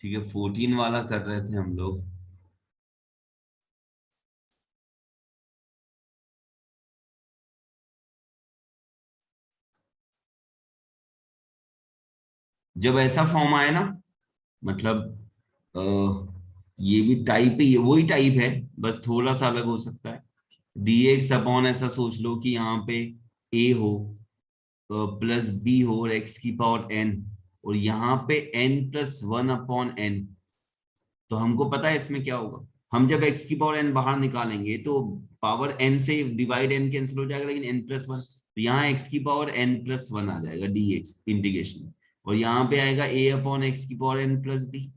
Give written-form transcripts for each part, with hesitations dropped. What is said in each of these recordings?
ठीक है, 14 वाला कर रहे थे हम लोग। जब ऐसा फॉर्म आए ना, मतलब ये भी टाइप है, ये वही टाइप है, बस थोड़ा सा अलग हो सकता है। dx अपॉन, ऐसा सोच लो कि यहाँ पे a हो प्लस बी हो और x की पावर n, और यहाँ पे n plus one upon n। तो हमको पता है इसमें क्या होगा। हम जब x की पावर n बाहर निकालेंगे तो पावर n से डिवाइड n कैंसिल हो जाएगा, लेकिन n प्लस वन, तो यहाँ x की पावर n प्लस वन आ जाएगा dx इंटीग्रेशन, और यहाँ पे आएगा a अपॉन x की पावर n प्लस बी,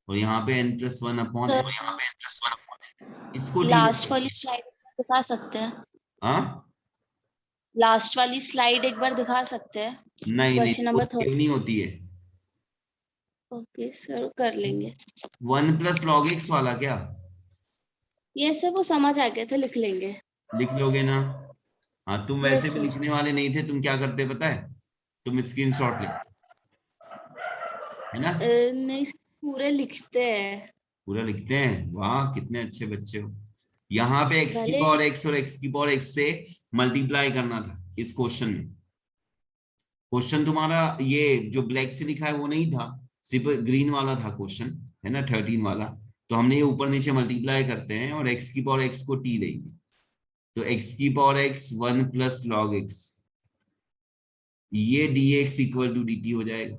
और यहाँ पे n plus one upon sir, n, इसको ठीक लास्ट है। वाली स्लाइड दिखा सकते हैं? हाँ, लास्ट वाली स्लाइड एक बार दिखा सकते हैं? नहीं नहीं, क्वेश्चन वो नंबर सेव नहीं होती है। ओके सर, कर लेंगे। वन प्लस लॉग एक्स वाला क्या? ये सब वो समझ आ गए थे, लिख लेंगे। लिख लोगे ना? हाँ, तुम वैसे यस भी सर। लिखने वाले नहीं थे, तुम क्या करते पता है, तुम स्क्रीनशॉट ले, है ना? नहीं, पूरे लिखते हैं। पूरा लिखते हैं, वाह कितने अच्छे बच्चे हो। यहाँ पे एक्स की भले पावर एक्स और एक्स की पावर एक्स से मल्टीप्लाई करना था इस क्वेश्चन में। क्वेश्चन तुम्हारा ये जो ब्लैक से लिखा है वो नहीं था, सिर्फ ग्रीन वाला था क्वेश्चन, है ना, 13 वाला। तो हमने ये ऊपर नीचे मल्टीप्लाई करते हैं और एक्स की पावर एक्स को टी देंगे, तो एक्स की power X one plus log X, ये D x equal to D T हो जाएगा।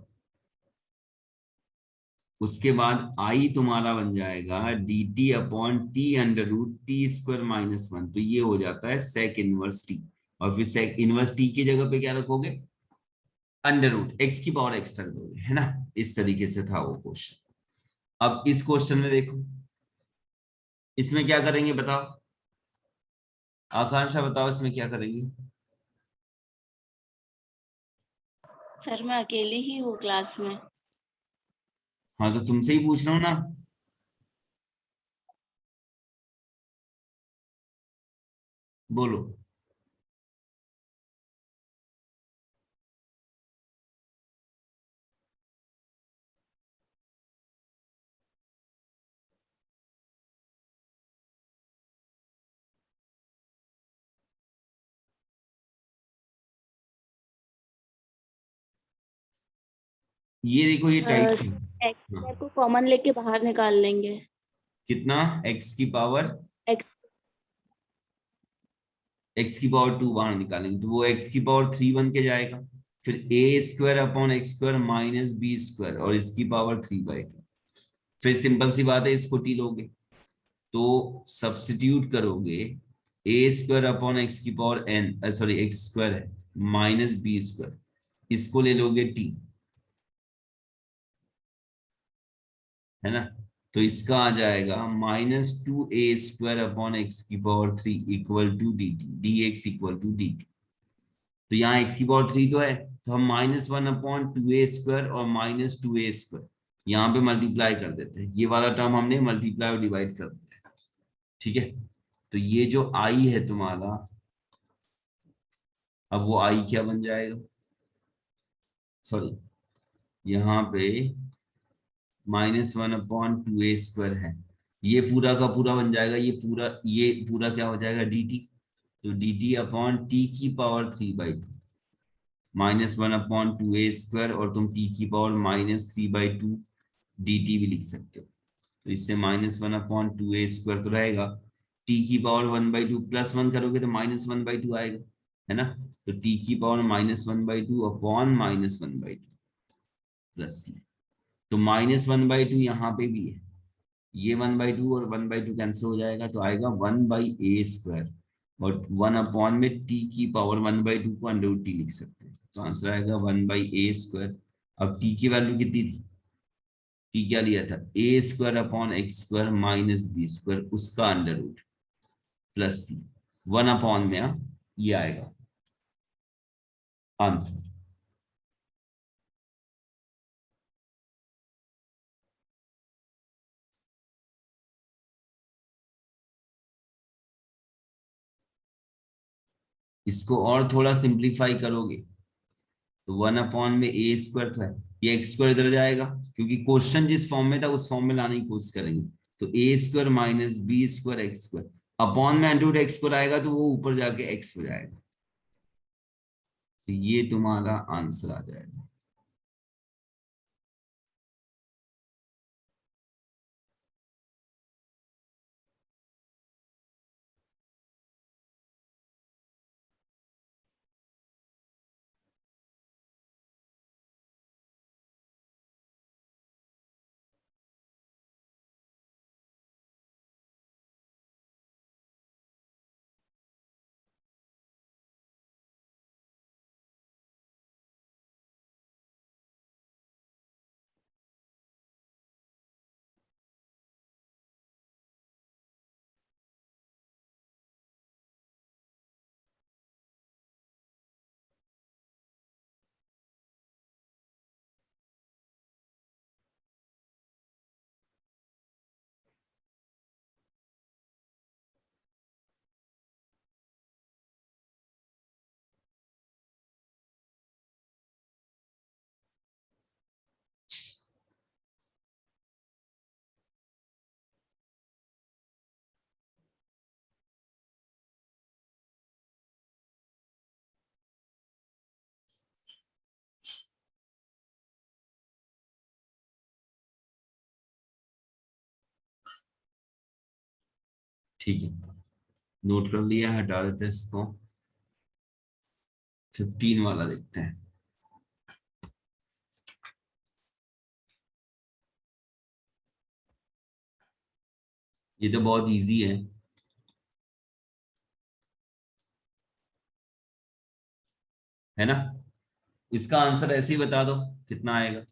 उसके बाद आई तुम्हारा बन जाएगा D T upon T under root T square minus one, तो ये हो जाता है सेक इनवर्स टी, और फिर सेक इनवर्स टी की जगह पे क्या रखोगे, अंडर रूट एक्स की पावर एक्स रख दोगे, है ना। इस तरीके से था वो क्वेश्चन। अब इस क्वेश्चन में देखो, इसमें क्या करेंगे बताओ, आकांक्षा बताओ इसमें क्या करेंगे। सर, मैं अकेली ही हूँ क्लास में। हाँ, तो तुमसे ही पूछ रहा हूँ ना। बोलो। ये देखो, ये टाइप है। एक्स हाँ, स्क्वायर को कॉमन लेके बाहर निकाल लेंगे। कितना, एक्स की पावर एक्स। एक्स की पावर टू बाहर निकालेंगे तो वो एक्स की पावर थ्री बन के जाएगा। फिर A square upon X square minus B square, और इसकी पावर थ्री बाई टू। फिर सिंपल सी बात है, इसको टी लोगे तो सब्स्टिट्यूट करोगे, ए स्क्वायर अपॉन एक्स की power N, sorry X square है, माइनस बी स्क्वायर, इसको ले लोगे टी, है ना। तो इसका आ जाएगा minus two a square upon x की power three equal to D t, d x equal to D t. तो यहाँ एक्स की पावर थ्री तो है, तो हम minus one upon two a square और माइनस टू ए स्क्वायर यहाँ पे मल्टीप्लाई कर देते हैं, ये वाला टर्म हमने मल्टीप्लाई और डिवाइड कर दिया, ठीक है। तो ये जो आई है तुम्हारा, अब वो आई क्या बन जाएगा, सॉरी, यहाँ पे minus one upon two a square है, ये पूरा का पूरा बन जाएगा, ये पूरा क्या हो जाएगा डी टी, तो डी टी अपॉन टी की power three by to, minus one upon two a square, और तुम टी की power minus three by to D T भी लिख सकते हो। तो इससे minus one upon two a square तो रहेगा, टी की power one by two plus one करोगे तो माइनस वन बाई टू आएगा, है ना। तो टी की power minus one by two upon minus one by two plus C, तो माइनस वन बाई टू यहाँ पे भी है, ये वन बाई टू और वन बाई टू कैंसिल हो जाएगा, तो आएगा वन बाई ए स्क्वायर, और वन अपॉन में टी की पावर वन बाई टू को अंडर रूट टी लिख सकते हैं, तो आंसर आएगा वन बाई ए स्क्वायर। अब टी की वैल्यू कितनी थी, टी क्या लिया था, A square upon X square minus B square, उसका under root plus C, one upon में ये आएगा आंसर। इसको और थोड़ा सिंप्लीफाई करोगे तो वन अपॉन में ए स्क्वायर था, ये एक्स स्क्वायर इधर जाएगा, क्योंकि क्वेश्चन जिस फॉर्म में था उस फॉर्म में लाने की कोशिश करेंगे। तो A square minus B square X square upon में अंडर रूट एक्स स्क्वायर आएगा तो वो ऊपर जाके एक्स हो जाएगा। तो ये तुम्हारा आंसर आ जाएगा। ठीक है, नोट कर लिया, हटा देते हैं इसको। 15 वाला देखते हैं। ये तो बहुत इजी है ना? इसका आंसर ऐसे ही बता दो कितना आएगा।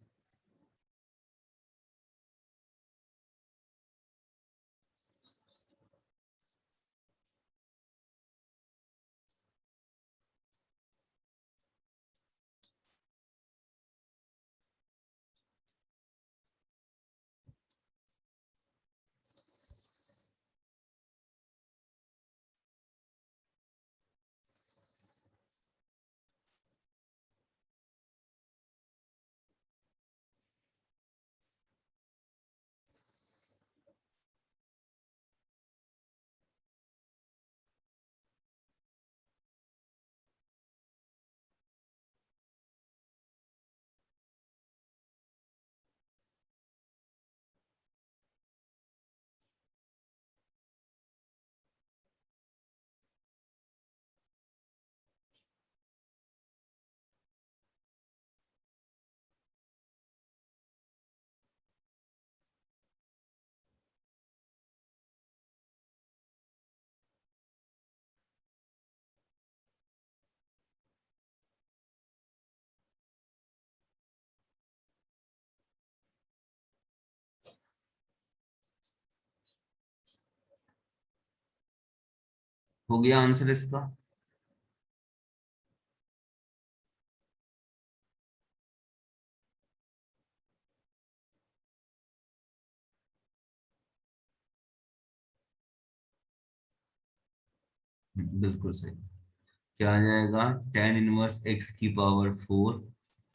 हो गया आंसर इसका? बिल्कुल सही। क्या आ जाएगा? tan इनवर्स x की पावर 4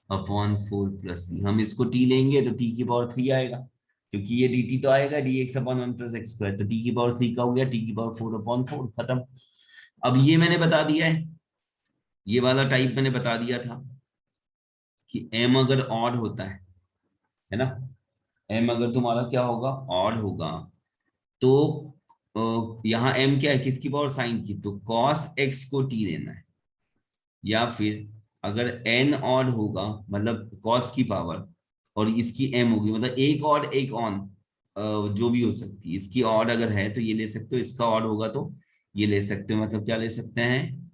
अपॉन 4 प्लस सी। हम इसको t लेंगे तो t की पावर 3 आएगा, क्योंकि ये dt तो आएगा dx upon 1 plus x square. तो t की पावर 3 का हो गया, t की पावर 4 अपॉन 4, खत्म। अब ये मैंने बता दिया है, ये वाला टाइप मैंने बता दिया था कि m अगर ऑड होता है ना, m अगर तुम्हारा क्या होगा, ऑड होगा, तो यहाँ m क्या है, किसकी पावर, साइन की, तो cos x को t लेना है। या फिर अगर n ऑड होगा, मतलब cos की पावर, और इसकी m होगी, मतलब एक ऑड एक ऑन, जो भी हो सकती है। इसकी ऑड अगर है तो ये ले सकते हो, इसका ऑड होगा तो ये ले सकते हो। मतलब क्या ले सकते हैं,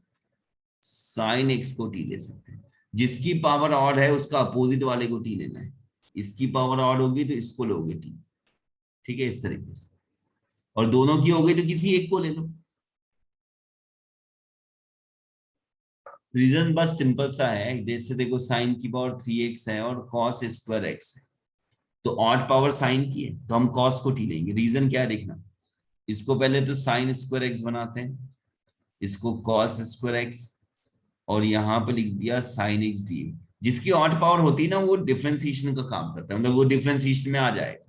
साइन x को t ले सकते हैं। जिसकी पावर ऑड है उसका अपोजिट वाले को t लेना है। इसकी पावर ऑड होगी तो इसको लोगे t। ठीक है, इस तरीके से। और दोनों की हो गई तो किसी एक को ले लो। रीजन बस सिंपल सा है, जैसे देखो साइन की पावर 3x है और कॉस स्क्वायर एक्स है, तो ऑड पावर साइन की है तो हम कॉस को टी लेंगे। रीजन क्या है देखना, इसको पहले तो साइन स्क्वायर एक्स बनाते हैं, इसको कॉस स्क्वायर एक्स, और यहाँ पे लिख दिया साइन एक्स डी। जिसकी ऑड पावर होती है ना वो डिफरेंशिएशन का काम करता है, मतलब वो डिफरेंशिएशन में आ जाएगा,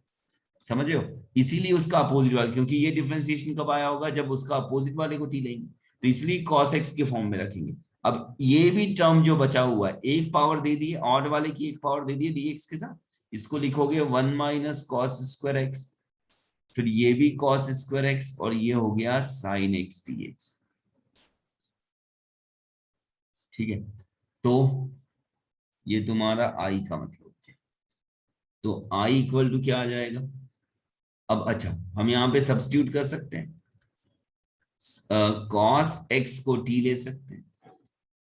समझ रहे हो? इसीलिए उसका अपोजिट वाला, क्योंकि ये डिफरेंशिएशन कब आया होगा, जब उसका अपोजिट वाले को टी लेंगे, तो इसलिए cos x के फॉर्म में रखेंगे। अब ये भी टर्म जो बचा हुआ है, एक पावर दे दी ऑड वाले की, एक पावर दे दी dx के साथ, इसको लिखोगे 1 माइनस कॉस स्क्वायर एक्स, फिर ये भी cos स्क्वायर एक्स, और ये हो गया sin x dx। ठीक है, तो ये तुम्हारा i का मतलब है, तो i इक्वल टू क्या आ जाएगा? अब अच्छा, हम यहाँ पे सब्स्टिट्यूट कर सकते हैं, cos x को t ले सकते हैं,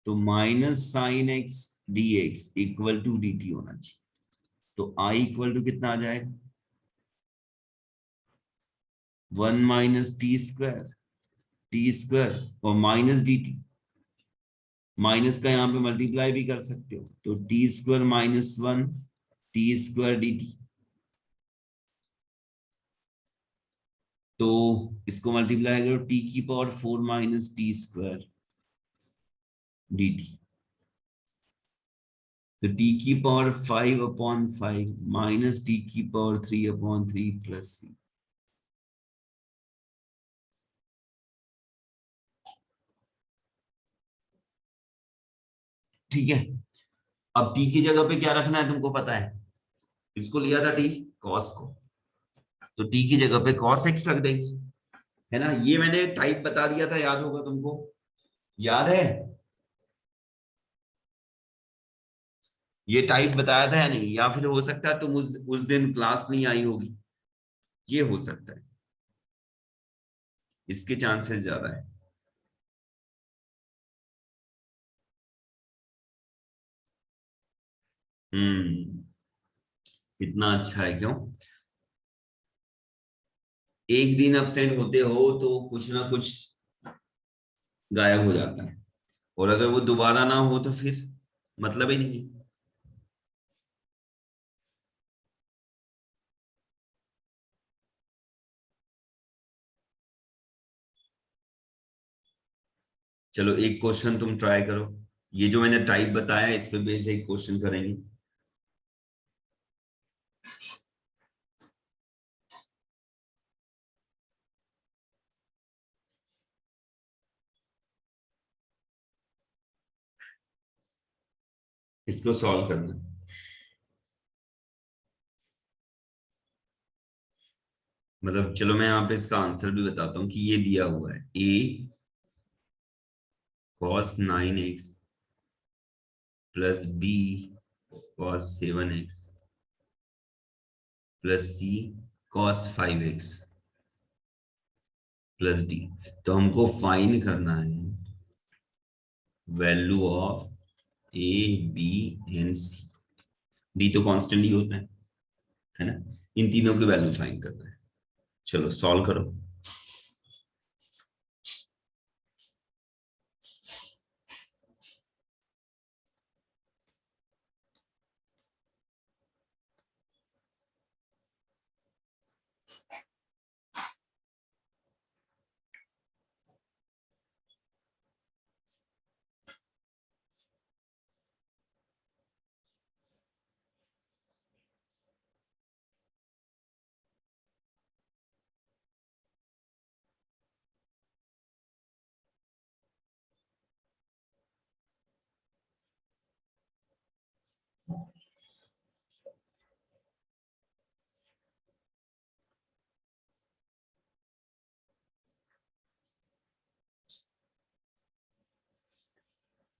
तो minus sine x d x equal to D t होना चाहिए, तो i इक्वल टू कितना आ जाएगा? 1 माइनस टी स्क्वायर और माइनस डी टी, माइनस का यहाँ पे मल्टीप्लाई भी कर सकते हो, तो T square minus 1 T square D t, तो इसको मल्टीप्लाई करो, टी की power 4 minus T square D t, तो टी की पावर 5/5 माइनस टी की पावर 3/3 प्लस सी। ठीक है, अब टी की जगह पे क्या रखना है तुमको पता है, इसको लिया था टी कॉस को, तो टी की जगह पे कॉस एक्स रख देंगे, है ना? ये मैंने टाइप बता दिया था, याद होगा तुमको, याद है? ये टाइप बताया था या नहीं? या फिर हो सकता है तुम उस दिन क्लास नहीं आई होगी, ये हो सकता है, इसके चांसेस ज्यादा है। हम्म, इतना अच्छा है क्यों? एक दिन अब्सेंट होते हो तो कुछ ना कुछ गायब हो जाता है, और अगर वो दोबारा ना हो तो फिर मतलब ही नहीं। चलो एक क्वेश्चन तुम ट्राई करो, ये जो मैंने टाइप बताया इस पे बेस्ड एक क्वेश्चन करेंगे। इसको सॉल्व करना है। मतलब चलो मैं यहाँ पे इसका आंसर भी बताता हूँ कि ये दिया हुआ है a cos 9x plus b cos 7x plus c cos 5x plus d। तो हमको फाइंड करना है value of a b and c, d तो कांस्टेंट ही होता है ना? इन तीनों की वैल्यू फाइंड करना है। चलो सॉल्व करो।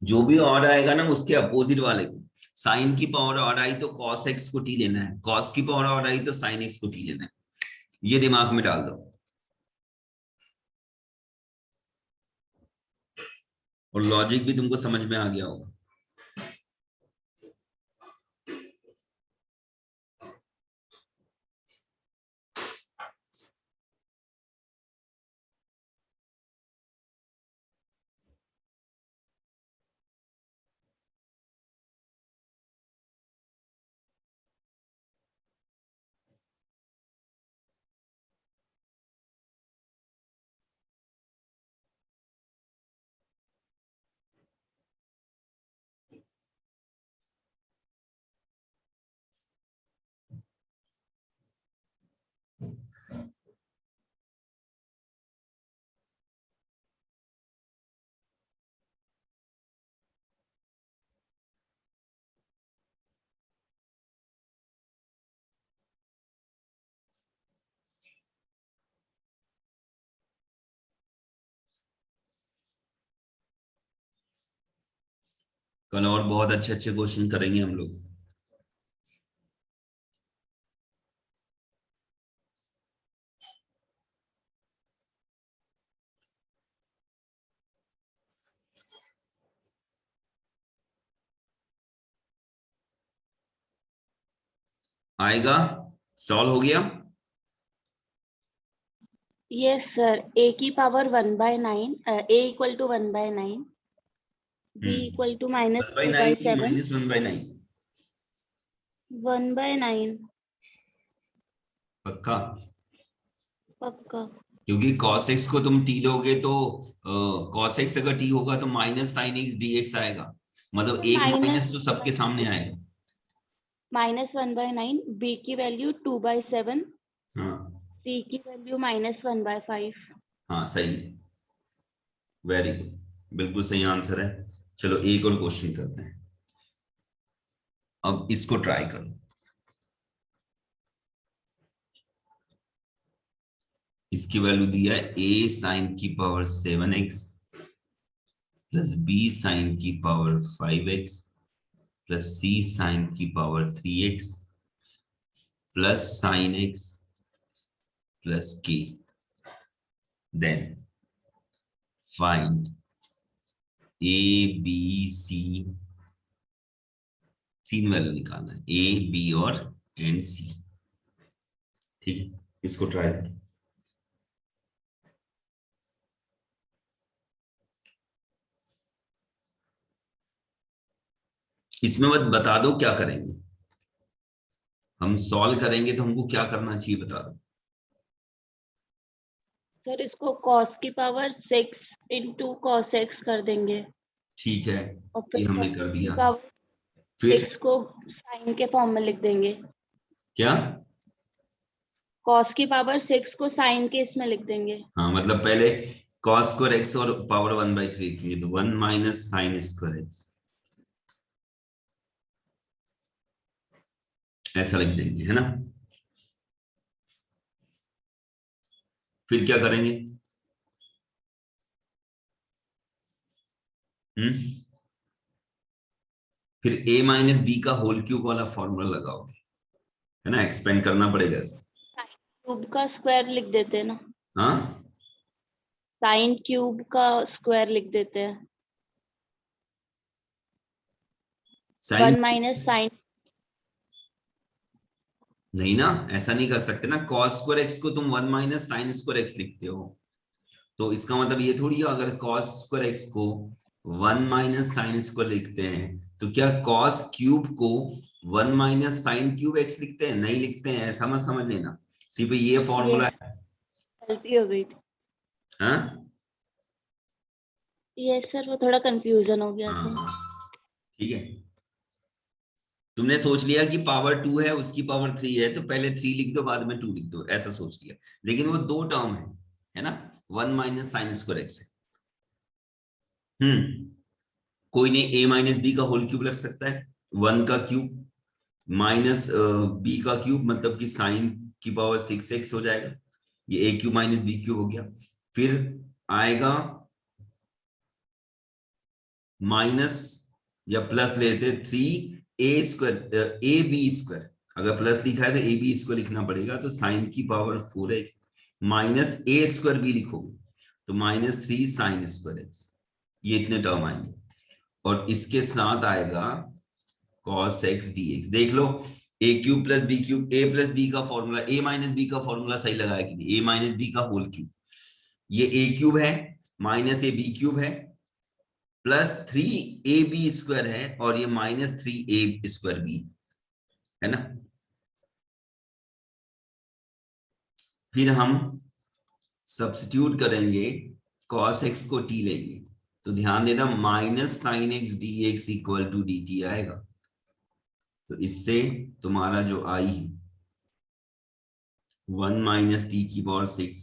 जो भी ऑड आएगा ना उसके अपोजिट वाले को, साइन की पावर ऑड आई तो कॉस एक्स को टी लेना है, कॉस की पावर ऑड आई तो साइन एक्स को टी लेना है, ये दिमाग में डाल दो, और लॉजिक भी तुमको समझ में आ गया होगा। कल और बहुत अच्छे अच्छे क्वेश्चन करेंगे हम लोग। आएगा? सॉल्व हो गया? यस सर, a की power 1/9, a equal to 1/9, b equal to minus 1/9 की -2/7, -1/9? 1/9 पक्का? पक्का। क्योंकि cos x को तुम t लोगे तो cos x अगर t होगा तो माइनस साइन x dx आएगा, मतलब एक माइनस माइनस तो सबके सामने आएगा। -1/9, b की वैल्यू 2/7, हाँ c की वैल्यू -1/5। हाँ सही, वेरी गुड, बिल्कुल सही आंसर है। चलो एक और क्वेश्चन करते हैं, अब इसको ट्राई करो। इसकी वैल्यू दिया है a साइन की power 7x plus b sine की power 5x plus c sine की power 3x plus sine x plus k, then find a b c, तीन वैल्यू निकालना है, a b और एंड c। ठीक है, इसको ट्राई करो। इसमें मत बता दो क्या करेंगे, हम सॉल्व करेंगे तो हमको क्या करना चाहिए बता दो। सर इसको cos की पावर 6 इंटू cos x कर देंगे, ठीक है, और ये फिर हमने cos कर की दिया। पावर फिर 6 को साइन के फॉर्म में लिख देंगे। क्या? cos की पावर 6 को साइन के इसमें लिख देंगे। हाँ मतलब पहले cos स्क्वायर एक्स और पावर 1/3 लिखेंगे, तो 1 माइनस साइन स्क्वायर एक्स, ऐसा लिख देंगे, है ना। फिर क्या करेंगे? फिर a माइनस बी का होल क्यूब वाला फॉर्मूला लगाओगे, है ना, एक्सपेंड करना पड़ेगा इसको। साइन क्यूब का स्क्वायर लिख देते हैं ना, हाँ साइन क्यूब का स्क्वायर लिख देते हैं। साइन 1 माइनस साइन, नहीं ना, ऐसा नहीं कर सकते ना, cos स्क्वायर एक्स को तुम 1 माइनस साइन स्क्वायर एक्स लिखते हो, तो इसका मतलब ये थोड़ी है अगर cos स्क्वायर एक्स को 1 माइनस साइन स्क्वायर लिखते हैं तो क्या cos क्यूब को 1 माइनस साइन क्यूब एक्स लिखते हैं? नहीं लिखते हैं, ऐसा मत समझ लेना, सिर्फ ये ये फॉर्मूला है। गलती हो गई थी। हाँ ये सर वो थोड़ा कंफ्यूजन हो गया था। हाँ ठीक है, तुमने सोच लिया कि पावर 2 है उसकी पावर 3 है तो पहले 3 लिख दो बाद में 2 लिख दो, ऐसा सोच लिया, लेकिन वो दो टर्म है ना, 1 माइनस साइन स्क्वायर एक्स है। कोई नहीं, a माइनस बी का होल क्यूब लग सकता है, 1 का क्यूब माइनस बी का क्यूब, मतलब कि साइन की पावर 6x हो जाएगा, ये a cube minus b cube हो गया। फिर आएगा माइनस या प्लस लेते 3a² ए बी स्क्वायर, अगर प्लस लिखा है तो ए बी स्क्वायर लिखना पड़ेगा, तो साइन की पावर 4x माइनस ए स्क्वायर भी लिखोगे तो -3 साइन स्क्वायर एक्स, ये इतने टर्म आएंगे, और इसके साथ आएगा cos x dx। देख लो, a cube plus b cube, a plus b का फॉर्मूला, a माइनस बी का फॉर्मूला सही लगाया कि नहीं, a माइनस बी का होल क्यूब, ये a क्यूब है माइनस ए बी क्यूब है प्लस 3ab स्क्वायर है, और ये -3a स्क्वायर भी है ना। फिर हम सब्स्टिट्यूट करेंगे, cos x को t लेंगे, तो ध्यान देना minus sine x d x equal to D t आएगा, तो इससे तुम्हारा जो आई है 1 माइनस टी की पावर 6,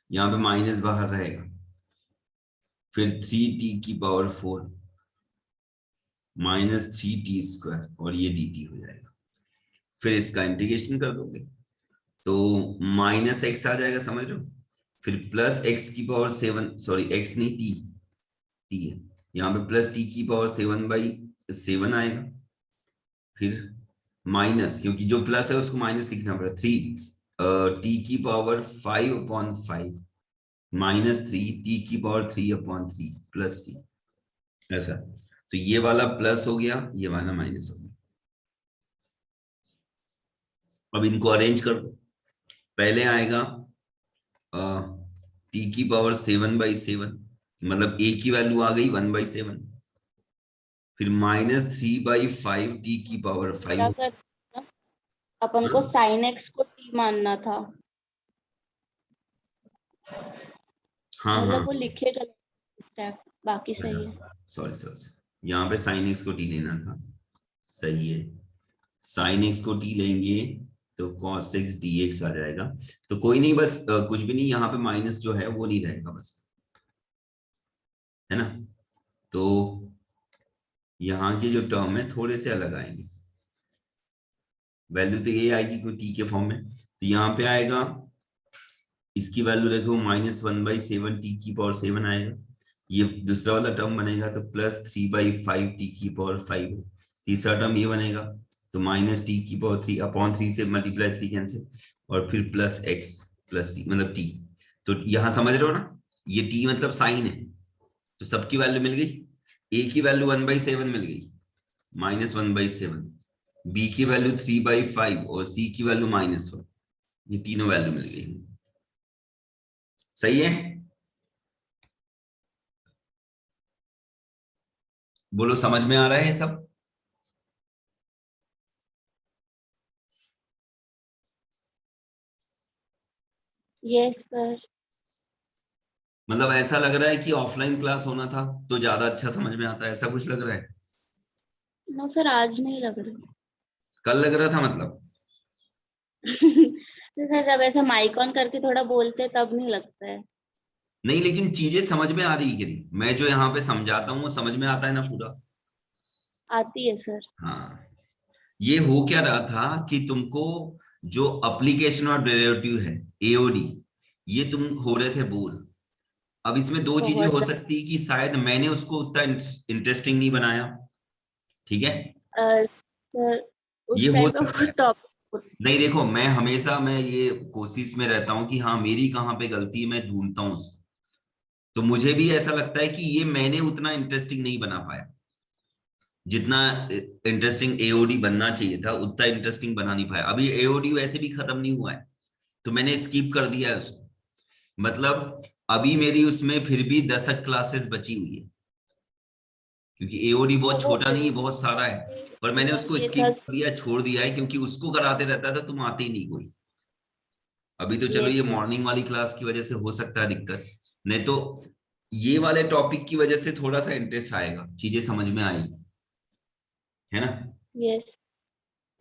यहाँ पे माइनस बाहर रहेगा, फिर 3t की पावर 4 माइनस 3t स्क्वायर, और ये dt हो जाएगा। फिर इसका इंटीग्रेशन कर दोगे तो माइनस एक्स आ जाएगा, समझ रहे हो, फिर प्लस एक्स की पावर 7, सॉरी एक्स नहीं टी, टी है यहाँ पे, प्लस टी की पावर 7/, 7 आएगा, फिर माइनस, क्योंकि जो प्लस है उसको माइनस लिखना पड़ेगा, 3 टी की पावर 5/5 माइनस 3 टी की पावर 3/3 प्लस सी, ऐसा। तो ये वाला प्लस हो गया, ये वाला माइनस हो गया। अब इनको अरेंज कर दो। पहले आएगा टी की पावर 7/7, मतलब ए की वैल्यू आ गई 1/7, फिर -3/5 टी की पावर 5। क्या कर, अपन को साइन एक्स को टी मानना था, हाँ हाँ, मतलब वो लिखे चलो स्टेप, बाकी सही है। सॉरी सॉरी, यहाँ पे साइन एक्स को टी लेना था, सही है। साइन एक्स को टी लेंगे तो cos x dx आ जाएगा। तो कोई नहीं, बस कुछ भी नहीं, यहाँ पे माइनस जो है वो नहीं रहेगा बस, है ना। तो यहाँ की जो टर्म है थोड़े से अलग आएंगे, वैल्यू तो ये आएगी कोई टी के फॉर्म में। तो यहाँ पे आएगा, इसकी वैल्यू देखो -1/7 टी की पावर 7 आएगा। ये दूसरा वाला टर्म बनेगा तो +3/5 टी की पावर 5। तीसरा टर्म ये बनेगा तो माइनस टी की पावर 3/3 से मल्टीप्लाई 3 कैंसिल, और फिर प्लस एक्स प्लस सी मतलब टी। तो यहाँ समझ रहे हो ना, ये टी मतलब साइन है, तो सबकी वैल्यू मिल गई। ए की वैल्यू 1/7 मिल गई, -1/7, बी की वैल्यू 3/5 और सी की वैल्यू -1, ये तीनों वैल्यू मिल गई। सही है, बोलो समझ में आ रहा है ये सब। Yes sir. मतलब ऐसा लग रहा है कि ऑफलाइन क्लास होना था तो ज्यादा अच्छा समझ में आता है, ऐसा कुछ लग रहा है। नो सर, आज नहीं लग रहा। कल लग रहा था मतलब। तो सर जब ऐसा माइक ऑन करके थोड़ा बोलते तब नहीं लगता है। नहीं, लेकिन चीजें समझ में आ रही है कि नहीं, मैं जो यहाँ पे समझाता हूँ वो समझ में आता है ना पूरा। आती है सर। हाँ, ये हो क्या रहा था कि तुमको जो अप्लीकेशन और डेरिवेटिव है, एओडी, ये तुम हो रहे थे बोल। अब इसमें दो चीजें बहुत हो सकती है कि शायद मैंने उसको उतना इंटरेस्टिंग नहीं बनाया, ठीक है, सर ये उस हो टाइम पे सकता कोई है। टॉपिक। नहीं देखो, मैं हमेशा मैं ये कोशिश में रहता हूँ कि हाँ मेरी कहाँ पे गलती है, मैं ढूंढता हूँ उसको। तो मुझे भी ऐसा लगता है कि ये मैंने उतना इंटरेस्टिंग नहीं बना पाया, जितना इंटरेस्टिंग एओडी बनना चाहिए था उतना इंटरेस्टिंग बना नहीं पाया। अभी एओडी वैसे भी खत्म नहीं हुआ है, तो मैंने स्किप कर दिया है उसको। मतलब अभी मेरी उसमें फिर भी 10 क्लासेस बची हुई है, क्योंकि एओडी तो बहुत वो छोटा नहीं है, बहुत सारा है। पर मैंने सर उसको ये स्किप था। कर दिया, छोड़ दिया है, क्योंकि उसको कराते रहता था तुम आते ही नहीं कोई। अभी तो चलो यस ये सर। मॉर्निंग वाली क्लास की वजह से हो सकता है दिक्कत, नहीं तो ये वाले टॉपिक की वजह से थोड़ा सा इंटरेस्ट आएगा, चीजें समझ में आएगी, है ना। यस।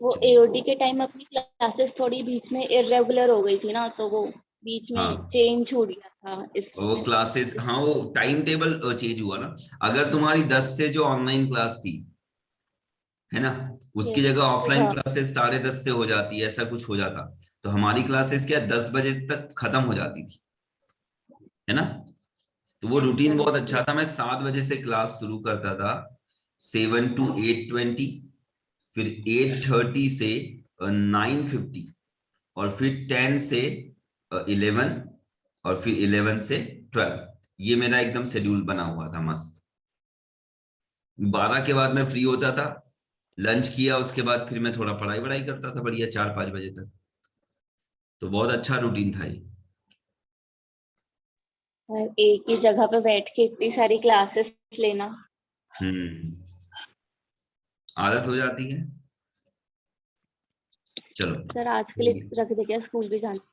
वो चलो। एओडी के टाइम अपनी क्लासेस थोड़ी बीच में इरेगुलर हो गई थी ना, तो वो बीच में हाँ, चेंज हो गया था वो इसमें। क्लासेस, हाँ वो टाइम टेबल चेंज हुआ ना। अगर तुम्हारी 10 से जो ऑनलाइन क्लास थी, है ना, उसकी यस। जगह ऑफलाइन हाँ। क्लासेस 10:30 से हो जाती है, ऐसा कुछ हो जाता, तो हमारी क्लासेस क्या 10 बजे तक खत्म हो जाती थी, है ना। तो वो रूटीन बहुत अच्छा था, मैं 7 बजे से क्लास शुरू करता था, 7 to 8:20, फिर 8:30 से 9:50, और फिर 10 से 11, और फिर 11 से 12। ये मेरा एकदम शेड्यूल बना हुआ था मस्त। 12 के बाद मैं फ्री होता था, लंच किया, उसके बाद फिर मैं थोड़ा पढ़ाई वढ़ाई करता था बढ़िया 4-5 बजे तक। तो बहुत अच्छा रूटीन था ये। और एक ही जगह पे बैठ के इतनी सारी क्लासेस लेना। हम्म, आदत हो जाती है। चलो, सर आज के लिए रख दे क्या, स्कूल भी जाना।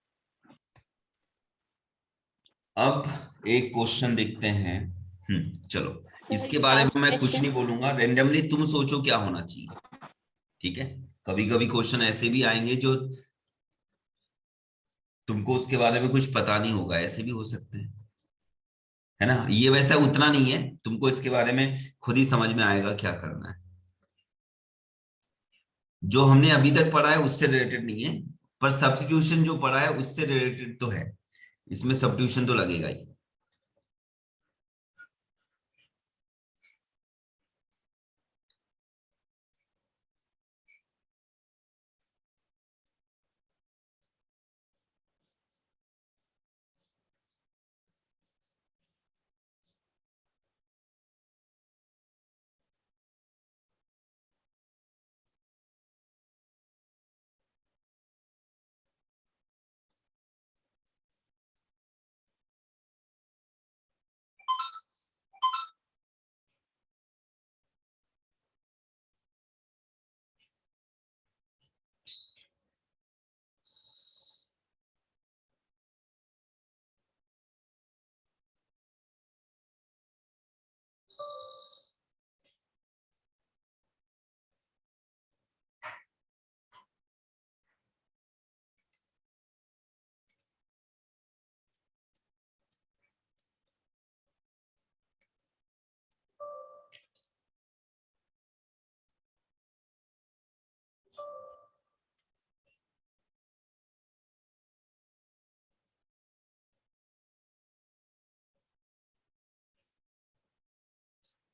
अब एक क्वेश्चन देखते हैं। चलो, सर इसके बारे में लास्ट मैं कुछ क्वेश्चन। नहीं बोलूंगा, रेंडमली तुम सोचो क्या होना चाहिए, ठीक है। कभी कभी क्वेश्चन ऐसे भी आएंगे जो तुमको उसके बारे में कुछ पता नहीं होगा, ऐसे भी हो सकते हैं, है ना। ये वैसा उतना नहीं है, तुमको इसके बारे में खुद ही समझ में आएगा क्या करना है। जो हमने अभी तक पढ़ा है उससे रिलेटेड नहीं है, पर सब्स्टिट्यूशन जो पढ़ा है उससे रिलेटेड तो है, इसमें सब्स्टिट्यूशन तो लगेगा ही।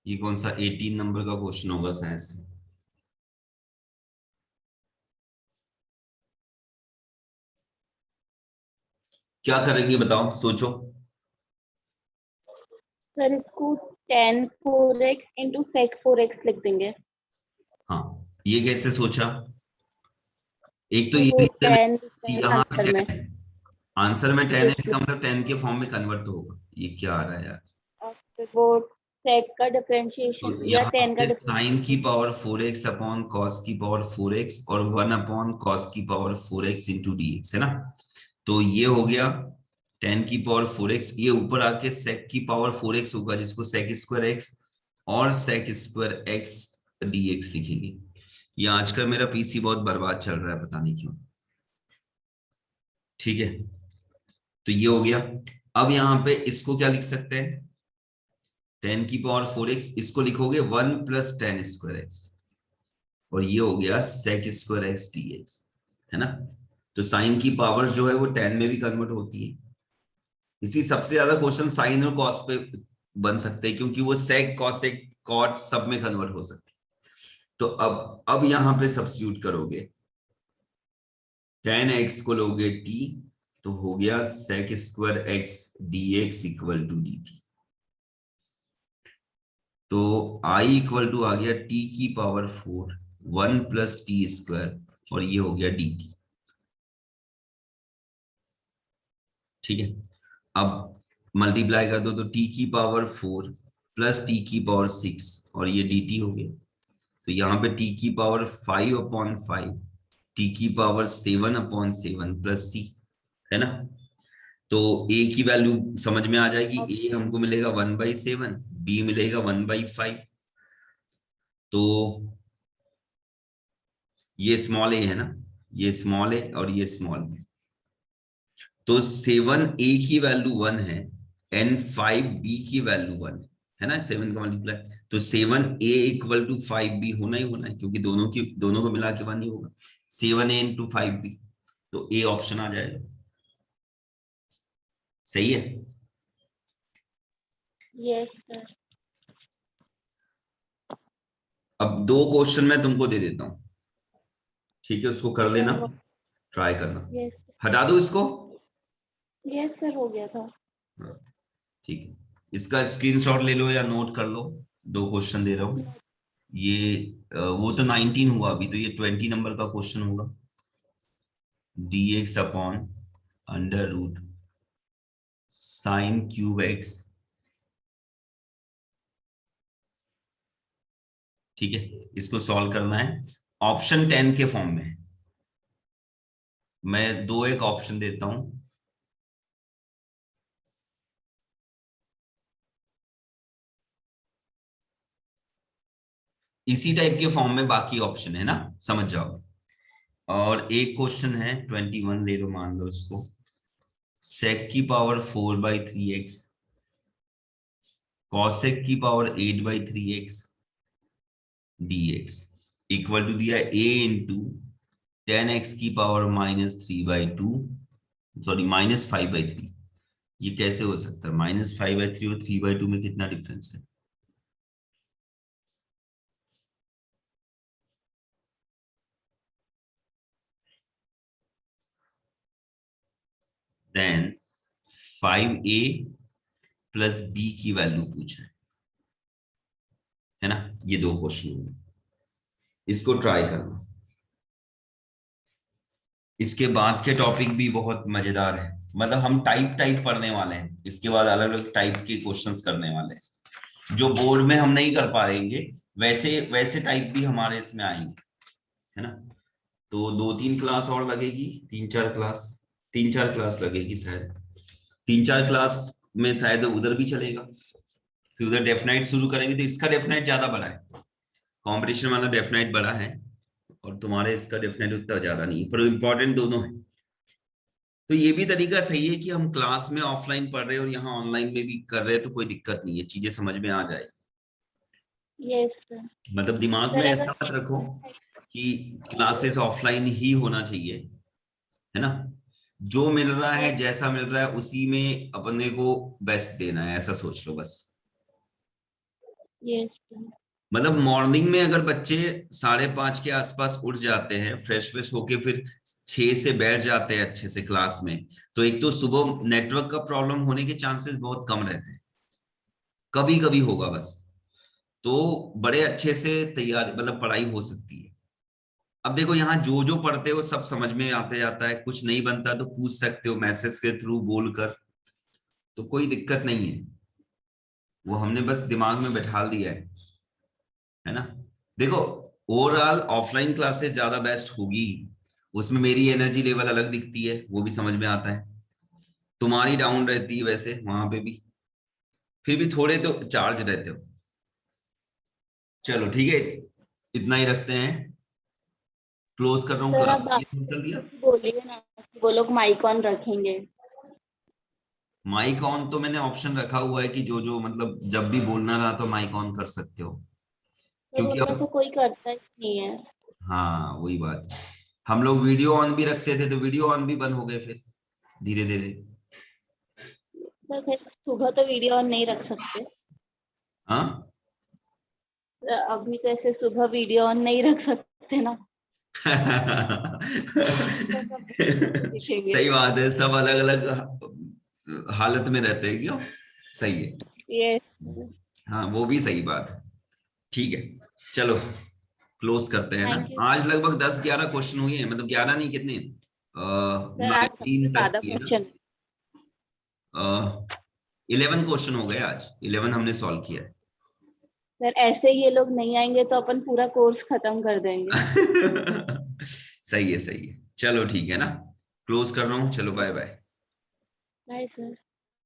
ये कौन सा 18 नंबर का क्वेश्चन होगा शायद से। क्या करेंगे बताओ, सोचो। सर इसको tan 4x into sec 4x लिख देंगे। हाँ, ये कैसे सोचा? एक तो तो ये वो रीजन है tan कि है यहाँ पे आंसर में, 10 है, आंसर में 10 है, इसलिए। इसका मतलब 10 के फॉर्म में कन्वर्ट तो होगा। ये क्या आ रहा है यार? और फिर वो sec का तो डिफरेंशिएशन या यहाँ tan का पे साइन की differentiation. Power 4x upon cos की पावर 4x और 1 अपॉन कॉस की पावर 4x इंटू dx है ना। तो ये हो गया 10 की पावर 4x, ये ऊपर आके sec की पावर 4x होगा जिसको sec स्क्वायर x और sec स्क्वायर x dx लिखेंगे। ये आजकल मेरा पीसी बहुत बर्बाद चल रहा है, पता नहीं क्यों। ठीक है, तो ये हो गया। अब यहाँ पे इसको क्या लिख सकते हैं? 10 की पावर 4x, इसको लिखोगे 1 प्लस 10 स्क्वायर एक्स, और ये हो गया sec स्क्वायर एक्स dx, है ना। तो साइन की पावर जो है वो 10 में भी कन्वर्ट होती है। इसी सबसे ज्यादा क्वेश्चन साइन और कॉस पे बन सकते हैं क्योंकि वो sec cosec cot सब में कन्वर्ट हो सकती है। तो अब यहां पे सब्स्टिट्यूट करोगे, 10x को लोगे t, तो हो गया sec square x dx equal to dt। तो I इक्वल टू आ गया t की पावर 4 1 प्लस टी स्क्वायर, और ये हो गया dt। ठीक है, अब मल्टीप्लाई कर दो तो t की पावर 4 प्लस टी की पावर 6 और ये dt हो गया। तो यहाँ पे t की पावर 5 अपॉन 5, टी की पावर 7 अपॉन 7 प्लस c, है ना। तो a की वैल्यू समझ में आ जाएगी, a हमको मिलेगा 1/7, b मिलेगा 1/5। तो ये स्मॉल a है ना, ये स्मॉल a और ये स्मॉल b। तो 7a की वैल्यू 1 है एंड 5b की वैल्यू 1 है ना, 7 का मल्टीप्लाई। तो 7a इक्वल टू 5b होना ही होना है क्योंकि दोनों को मिला के 1 ही होगा। 7a इंटू 5b, तो a ऑप्शन आ जाएगा। सही है। Yes sir. अब दो क्वेश्चन मैं तुमको दे देता हूं, ठीक है, उसको कर लेना, ट्राई करना। यस हटा दो इसको। यस सर, हो गया था। हाँ, ठीक है, इसका स्क्रीनशॉट ले लो या नोट कर लो। दो क्वेश्चन दे रहा हूं। ये वो तो 19 हुआ, अभी तो ये 20 नंबर का क्वेश्चन होगा। dx upon under root sine cube x, ठीक है, इसको सॉल्व करना है। ऑप्शन 10 के फॉर्म में मैं दो एक ऑप्शन देता हूं। इसी टाइप के फॉर्म में बाकी ऑप्शन है ना, समझ जाओ। और एक क्वेश्चन है 21 ले लो, मान लो इसको, sec की पावर 4/3x cosec की power 8/3x dx equal to दिया a इंटू 10x की पावर -3/2, सॉरी -5/3। ये कैसे हो सकता है? -5/3 और 3/2 में कितना डिफरेंस है? देन 5a प्लस b की वैल्यू पूछा है ना। ये दो क्वेश्चन होंगे, इसको ट्राई करना। इसके बाद के टॉपिक भी बहुत मजेदार है, मतलब हम टाइप टाइप पढ़ने वाले हैं, इसके बाद अलग अलग टाइप के क्वेश्चंस करने वाले हैं जो बोर्ड में हम नहीं कर पाएंगे, वैसे वैसे टाइप भी हमारे इसमें आएंगे, है ना। तो 2-3 क्लास और लगेगी, 3-4 क्लास, 3-4 क्लास लगेगी शायद। 3-4 क्लास में शायद उधर भी चलेगा, फिर उधर डेफिनाइट शुरू करेंगे। तो इसका डेफिनाइट ज्यादा बड़ा है, कंपटीशन वाला डेफिनाइट बड़ा है, और तुम्हारे इसका डेफिनाइट उतना ज्यादा नहीं है, पर इम्पोर्टेंट दोनों है। तो ये भी तरीका सही है कि हम क्लास में ऑफलाइन पढ़ रहे हैं और यहाँ ऑनलाइन में भी कर रहे हैं, तो कोई दिक्कत नहीं है, चीजें समझ में आ जाएगी। Yes sir. मतलब दिमाग में सर ऐसा मत रखो अगर कि क्लासेस ऑफलाइन ही होना चाहिए, है ना। जो मिल रहा है, जैसा मिल रहा है, उसी में अपने को बेस्ट देना है, ऐसा सोच लो बस। यस मतलब मॉर्निंग में अगर बच्चे 5:30 के आसपास उठ जाते हैं, फ्रेश फ्रेश होके फिर 6 से बैठ जाते हैं अच्छे से क्लास में, तो एक तो सुबह नेटवर्क का प्रॉब्लम होने के चांसेस बहुत कम रहते हैं, कभी कभी होगा बस, तो बड़े अच्छे से तैयारी मतलब पढ़ाई हो सकती है। अब देखो यहाँ जो जो पढ़ते हो सब समझ में आते जाता है, कुछ नहीं बनता तो पूछ सकते हो मैसेज के थ्रू बोलकर, तो कोई दिक्कत नहीं है, वो हमने बस दिमाग में बैठा दिया है ना। देखो ओवरऑल ऑफलाइन क्लासेस ज्यादा बेस्ट होगी, उसमें मेरी एनर्जी लेवल अलग दिखती है, वो भी समझ में आता है, तुम्हारी डाउन रहती है वैसे वहां पे भी, फिर भी थोड़े तो चार्ज रहते हो। चलो ठीक है, इतना ही रखते हैं, क्लोज कर रहा हूँ सर। क्लास, अब ये आप कर दिया। कुछ बोलिए ना कि वो लोग माइक ऑन रखेंगे। माइक ऑन तो मैंने ऑप्शन रखा हुआ है कि जो जो मतलब जब भी बोलना रहा तो माइक ऑन कर सकते हो, सर क्योंकि उनमें से अब कोई करता ही नहीं है। हाँ वही बात है, हम लोग वीडियो ऑन भी रखते थे तो वीडियो ऑन भी बंद हो गए फिर धीरे धीरे। सर फिर सुबह तो वीडियो ऑन नहीं रख सकते। हाँ अभी तो ऐसे सुबह वीडियो ऑन नहीं रख सकते ना। तो सब दिखेंगे। सही बात है, सब अलग अलग हालत में रहते हैं क्यों, सही है। ये हाँ वो भी सही बात है, ठीक है, चलो क्लोज करते हैं ना। थैंक यू आज सर। लगभग 10-11 क्वेश्चन हुए हैं, मतलब 11 नहीं कितने, सर आज सबसे 19 तक ज्यादा किए ना, क्वेश्चन। 11 क्वेश्चन हो गए आज, 11 हमने सॉल्व किया है। सर ऐसे ही ये लोग नहीं आएंगे तो अपन पूरा कोर्स खत्म कर देंगे। सही है, सही है, चलो ठीक है ना, क्लोज कर रहा हूँ, चलो बाय बाय। Bye sir.